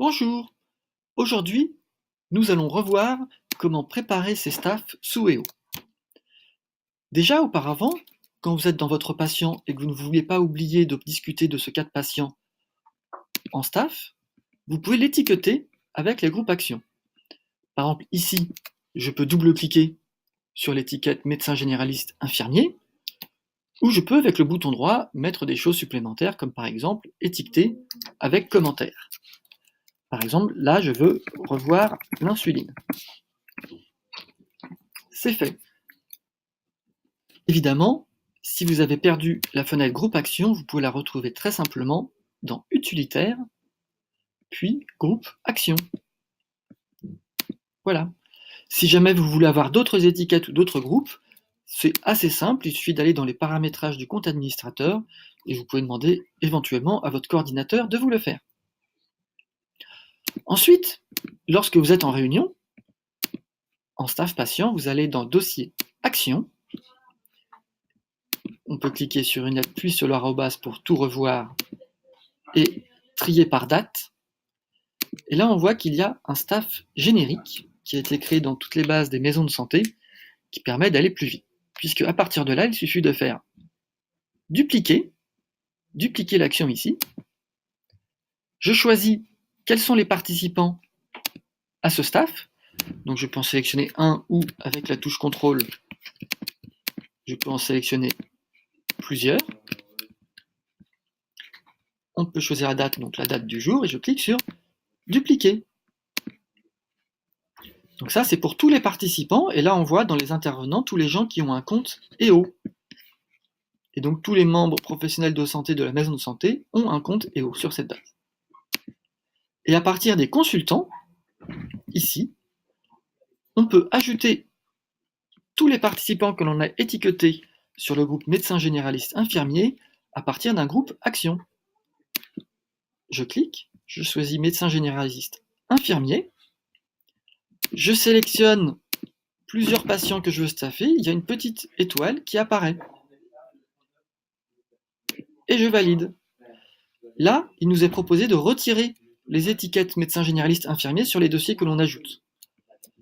Bonjour, aujourd'hui, nous allons revoir comment préparer ses staffs sous EO. Déjà auparavant, quand vous êtes dans votre patient et que vous ne voulez pas oublier de discuter de ce cas de patient en staff, vous pouvez l'étiqueter avec les groupes actions. Par exemple, ici, je peux double-cliquer sur l'étiquette médecin généraliste infirmier, ou je peux, avec le bouton droit, mettre des choses supplémentaires, comme par exemple étiqueter avec commentaire. Par exemple, là, je veux revoir l'insuline. C'est fait. Évidemment, si vous avez perdu la fenêtre Groupe Action, vous pouvez la retrouver très simplement dans Utilitaire, puis Groupe Action. Voilà. Si jamais vous voulez avoir d'autres étiquettes ou d'autres groupes, c'est assez simple, il suffit d'aller dans les paramétrages du compte administrateur et vous pouvez demander éventuellement à votre coordinateur de vous le faire. Ensuite, lorsque vous êtes en réunion, en staff patient, vous allez dans Dossier Action. On peut cliquer sur une lettre puis sur l'arrobase pour tout revoir et trier par date. Et là, on voit qu'il y a un staff générique qui a été créé dans toutes les bases des maisons de santé qui permet d'aller plus vite. Puisque à partir de là, il suffit de faire dupliquer l'action ici. Je choisis quels sont les participants à ce staff. Donc je peux en sélectionner un ou avec la touche contrôle, je peux en sélectionner plusieurs. On peut choisir la date, donc la date du jour, et je clique sur dupliquer. Donc ça, c'est pour tous les participants, et là on voit dans les intervenants tous les gens qui ont un compte EO. Et donc tous les membres professionnels de santé de la maison de santé ont un compte EO sur cette base. Et à partir des consultants, ici, on peut ajouter tous les participants que l'on a étiquetés sur le groupe médecin généraliste infirmier à partir d'un groupe action. Je clique, je choisis médecin généraliste infirmier, je sélectionne plusieurs patients que je veux staffer, il y a une petite étoile qui apparaît. Et je valide. Là, il nous est proposé de retirer les étiquettes médecin généraliste infirmier sur les dossiers que l'on ajoute.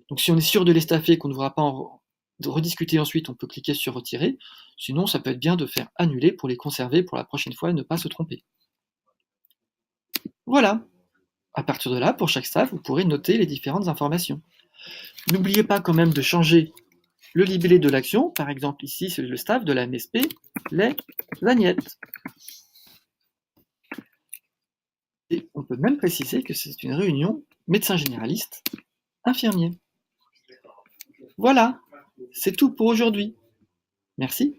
Donc si on est sûr de les staffer et qu'on ne devra pas en rediscuter ensuite, on peut cliquer sur retirer. Sinon, ça peut être bien de faire annuler pour les conserver pour la prochaine fois et ne pas se tromper. Voilà. À partir de là, pour chaque staff, vous pourrez noter les différentes informations. N'oubliez pas quand même de changer le libellé de l'action. Par exemple, ici, c'est le staff de la MSP, les Agnettes. Et on peut même préciser que c'est une réunion médecin généraliste, infirmier. Voilà, c'est tout pour aujourd'hui. Merci.